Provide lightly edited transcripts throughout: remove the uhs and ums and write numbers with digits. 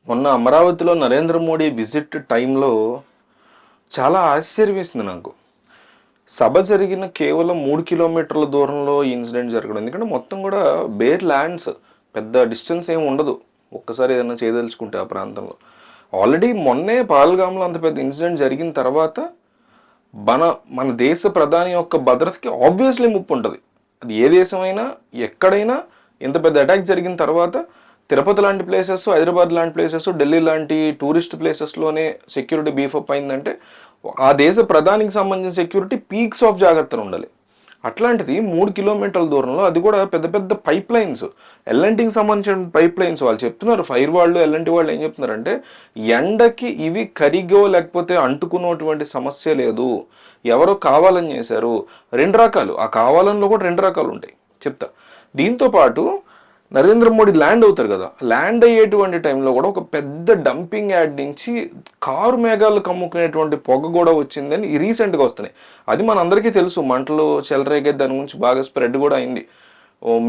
మొన్న అమరావతిలో నరేంద్ర మోడీ విజిట్ టైంలో చాలా ఆశ్చర్యం వేసింది నాకు. సభ జరిగిన కేవలం 3 కిలోమీటర్ల దూరంలో ఈ ఇన్సిడెంట్ జరగడం. ఎందుకంటే మొత్తం కూడా బేర్ ల్యాండ్స్. పెద్ద డిస్టెన్స్ ఏమి ఉండదు. ఒక్కసారి ఏదైనా చేయదలుచుకుంటే ఆ ప్రాంతంలో. ఆల్రెడీ మొన్నే పహల్గామ్‌లో అంత పెద్ద ఇన్సిడెంట్ జరిగిన తర్వాత మన మన దేశ ప్రధాని యొక్క భద్రతకి ఆబ్వియస్లీ ముప్పు ఉంటది. అది ఏ దేశమైనా, ఎక్కడైనా ఇంత పెద్ద అటాక్ జరిగిన తర్వాత తిరుపతి లాంటి ప్లేసెస్, హైదరాబాద్ లాంటి ప్లేసెస్, ఢిల్లీ లాంటి టూరిస్ట్ ప్లేసెస్‌లోనే సెక్యూరిటీ బీఫప్ అయిందంటే ఆ దేశ ప్రధానికి సంబంధించిన సెక్యూరిటీ పీక్స్ ఆఫ్ జాగ్రత్తలు ఉండాలి. అట్లాంటిది 3 కిలోమీటర్ల దూరంలో, అది కూడా పెద్ద పెద్ద పైప్ లైన్స్, ఎల్ఎన్టీకి సంబంధించిన పైప్ లైన్స్. వాళ్ళు చెప్తున్నారు, ఫైర్ వాళ్ళు ఎల్ఎన్టీ వాళ్ళు ఏం చెప్తున్నారంటే ఎండకి ఇవి కరిగో లేకపోతే అంటుకున్నటువంటి సమస్య లేదు, ఎవరో కావాలని చేశారు. 2 రకాలు, ఆ కావాలనిలో కూడా 2 రకాలు ఉంటాయి చెప్తా. దీంతో పాటు నరేంద్ర మోడీ ల్యాండ్ అవుతారు కదా, ల్యాండ్ అయ్యేటువంటి టైంలో కూడా ఒక పెద్ద డంపింగ్ యార్డ్ నుంచి కారు మేఘాలు కమ్ముకునేటువంటి పొగ కూడా వచ్చిందని రీసెంట్గా వస్తున్నాయి. అది మన అందరికీ తెలుసు, మంటలు చెలరేగే, దాని గురించి బాగా స్ప్రెడ్ కూడా అయింది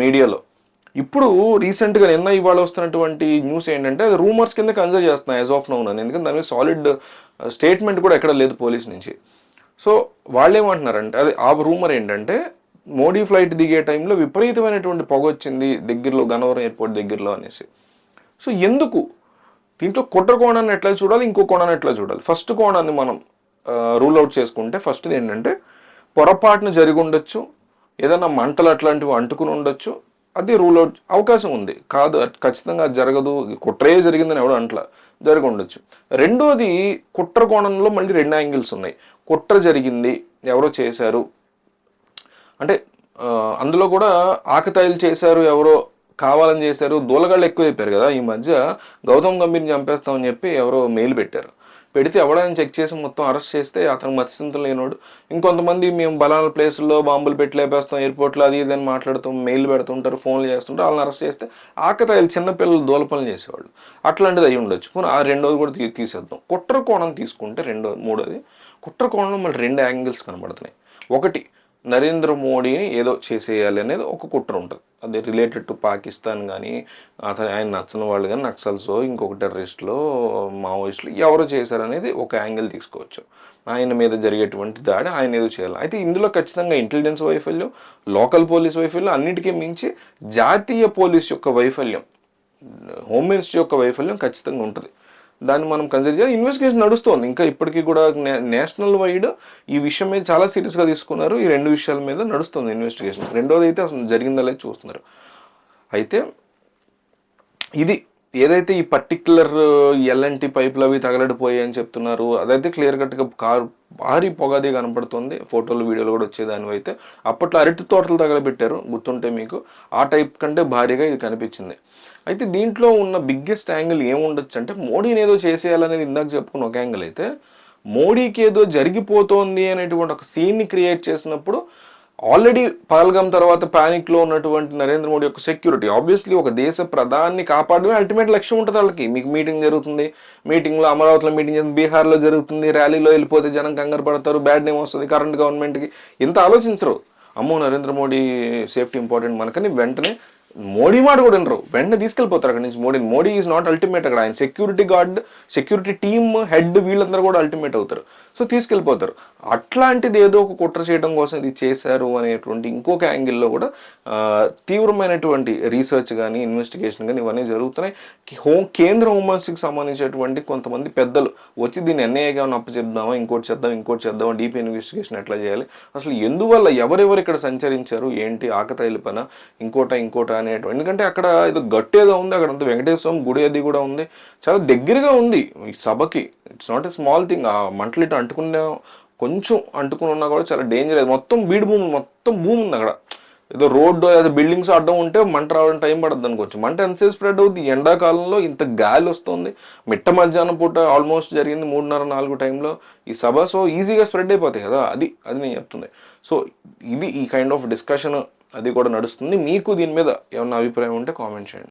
మీడియాలో. ఇప్పుడు రీసెంట్గా నిన్న ఇవాళ వస్తున్నటువంటి న్యూస్ ఏంటంటే అది రూమర్స్ కింద కన్సిడర్ చేస్తున్నాయి యాజ్ ఆఫ్ నౌ అని. ఎందుకంటే దాని మీద సాలిడ్ స్టేట్మెంట్ కూడా ఎక్కడ లేదు పోలీస్ నుంచి. సో వాళ్ళు ఏమంటున్నారంటే, అది ఆ రూమర్ ఏంటంటే మోడీ ఫ్లైట్ దిగే టైంలో విపరీతమైనటువంటి పొగ వచ్చింది దగ్గరలో, గన్నవరం ఎయిర్పోర్ట్ దగ్గరలో అనేసి. సో ఎందుకు దీంట్లో కుట్ర కోణాన్ని ఎట్లా చూడాలి, ఇంకో కోణాన్ని ఎట్లా చూడాలి? ఫస్ట్ కోణాన్ని మనం రూల్ అవుట్ చేసుకుంటే ఫస్ట్ది ఏంటంటే పొరపాటున జరిగి ఉండొచ్చు, ఏదైనా మంటలు అట్లాంటివి అంటుకుని ఉండొచ్చు, అది రూల్ అవుట్ అవకాశం ఉంది. కాదు ఖచ్చితంగా అది జరగదు, కుట్రే జరిగిందని ఎవడో అంట్లా, జరిగి ఉండొచ్చు. రెండోది, కుట్ర కోణంలో మళ్ళీ 2 యాంగిల్స్ ఉన్నాయి. కుట్ర జరిగింది, ఎవరో చేశారు అంటే అందులో కూడా ఆకతాయిలు చేశారు, ఎవరో కావాలని చేశారు, దూలగాళ్ళు ఎక్కువైపోయారు కదా ఈ మధ్య. గౌతమ్ గంభీర్ని చంపేస్తామని చెప్పి ఎవరో మెయిల్ పెట్టారు. పెడితే ఎవడని చెక్ చేసి మొత్తం అరెస్ట్ చేస్తే అతను మత్స్యంతం లేనోడు. ఇంకొంతమంది మేము బలానా ప్లేసుల్లో బాంబులు పెట్టి లేపేస్తాం ఎయిర్పోర్ట్లో, అది ఇదని మాట్లాడుతాం, మెయిల్ పెడుతుంటారు, ఫోన్లు చేస్తుంటారు. వాళ్ళని అరెస్ట్ చేస్తే ఆకతాయిలు చిన్నపిల్లలు దూలపనులు చేసేవాళ్ళు. అట్లాంటిది అయి ఉండొచ్చు. ఆ రెండోది కూడా తీసేద్దాం. కుట్ర కోణం తీసుకుంటే మూడోది, కుట్ర కోణంలో మళ్ళీ 2 యాంగిల్స్ కనబడుతున్నాయి. ఒకటి, నరేంద్ర మోడీని ఏదో చేసేయాలి అనేది ఒక కుట్ర ఉంటుంది. అది రిలేటెడ్ టు పాకిస్తాన్ కానీ, ఆయన నచ్చని వాళ్ళు కానీ, నక్సల్స్, ఇంకొక టెర్రరిస్టులు, మావోయిస్టులు ఎవరు చేశారనేది ఒక యాంగిల్ తీసుకోవచ్చు. ఆయన మీద జరిగేటువంటి దాడి ఆయన ఏదో చేయాలి. అయితే ఇందులో ఖచ్చితంగా ఇంటెలిజెన్స్ వైఫల్యం, లోకల్ పోలీస్ వైఫల్యం, అన్నిటికీ మించి జాతీయ పోలీస్ యొక్క వైఫల్యం, హోమ్ మినిస్ట్రీ యొక్క వైఫల్యం ఖచ్చితంగా ఉంటుంది. దాన్ని మనం కన్సిడర్ చేయాలి. ఇన్వెస్టిగేషన్ నడుస్తోంది ఇంకా ఇప్పటికీ కూడా. నేషనల్ వైడ్ ఈ విషయం మీద చాలా సీరియస్గా తీసుకున్నారు. ఈ 2 విషయాల మీద నడుస్తుంది ఇన్వెస్టిగేషన్. రెండోది అయితే అసలు జరిగిందా చూస్తున్నారు. అయితే ఇది ఏదైతే ఈ పర్టిక్యులర్ ఎల్ఎన్టీ పైపులు అవి తగలడిపోయాయి అని చెప్తున్నారు, అదైతే క్లియర్ కట్గా భారీ పొగది కనపడుతుంది. ఫోటోలు, వీడియోలు కూడా వచ్చేదానివి. అయితే అప్పట్లో అరటి తోటలు తగలబెట్టారు గుర్తుంటే మీకు, ఆ టైప్ కంటే భారీగా ఇది కనిపించింది. అయితే దీంట్లో ఉన్న బిగ్గెస్ట్ యాంగిల్ ఏముండొచ్చు అంటే, మోడీని ఏదో చేసేయాలనేది ఇందాక చెప్పుకున్న ఒక యాంగిల్ అయితే, మోడీకి ఏదో జరిగిపోతోంది అనేటువంటి ఒక సీన్ని క్రియేట్ చేసినప్పుడు ఆల్రెడీ పహల్గామ్ తర్వాత ప్యానిక్లో ఉన్నటువంటి నరేంద్ర మోడీ యొక్క సెక్యూరిటీ, ఆబ్వియస్లీ ఒక దేశ ప్రధాని కాపాడమే అల్టిమేట్ లక్ష్యం ఉంటుంది వాళ్ళకి. మీకు మీటింగ్ జరుగుతుంది, మీటింగ్లో అమరావతిలో మీటింగ్ జరుగుతుంది, బీహార్లో జరుగుతుంది, ర్యాలీలో వెళ్ళిపోతే జనం కంగారు పడతారు, బ్యాడ్ నేమ్ వస్తుంది కరెంట్ గవర్నమెంట్కి, ఇంత ఆలోచించరు. అమ్మో నరేంద్ర మోడీ సేఫ్టీ ఇంపార్టెంట్ మనకని వెంటనే మోడీ మాట కూడా వినరు, వెంటనే తీసుకెళ్ళిపోతారు అక్కడి నుంచి మోడీని. మోడీ ఈజ్ నాట్ అల్టిమేట్ అక్కడ, ఆయన security guard, security team head, వీళ్ళందరూ కూడా అల్టిమేట్ అవుతారు. సో తీసుకెళ్ళిపోతారు. అట్లాంటిది ఏదో ఒక కుట్ర చేయడం కోసం ఇది చేశారు అనేటువంటి ఇంకొక యాంగిల్లో కూడా తీవ్రమైనటువంటి రీసెర్చ్ కానీ, ఇన్వెస్టిగేషన్ కానీ ఇవన్నీ జరుగుతున్నాయి. కేంద్ర హోంమంత్రికి సంబంధించినటువంటి కొంతమంది పెద్దలు వచ్చి దీన్ని ఎన్ఐఏగా అప్పచెప్దామా, ఇంకోటి చేద్దామా, డీప్ ఇన్వెస్టిగేషన్ ఎట్లా చేయాలి, అసలు ఎందువల్ల ఎవరెవరు ఇక్కడ సంచరించారు, ఏంటి ఆకతాయిల పన, ఇంకోట అనేటువంటి. ఎందుకంటే అక్కడ ఏదో గట్టేదో ఉంది, అక్కడ అంత వెంకటేశ్వరం గుడి అది కూడా ఉంది, చాలా దగ్గరగా ఉంది ఈ సభకి. It's not a small thing. ఆ మంటలు ఇటు కొంచెం అంటుకుని ఉన్నా కూడా చాలా డేంజర్. మొత్తం బీడు భూమి, మొత్తం భూమి ఉంది అక్కడ. ఏదో రోడ్డు, ఏదో బిల్డింగ్స్ అడ్డం ఉంటే మంట రావడం టైం పడుతుంది అనుకోవచ్చు. మంట ఎంతసేపు స్ప్రెడ్ అవుతుంది? ఎండాకాలంలో ఇంత గాలి వస్తుంది, మిట్ట మధ్యాహ్నం పూట ఆల్మోస్ట్ జరిగింది 3:30-4 టైంలో ఈ సభ. సో ఈజీగా స్ప్రెడ్ అయిపోతాయి కదా, అది నేను చెప్తుంది. సో ఇది ఈ కైండ్ ఆఫ్ డిస్కషన్ అది కూడా నడుస్తుంది. మీకు దీని మీద ఏమన్నా అభిప్రాయం ఉంటే కామెంట్ చేయండి.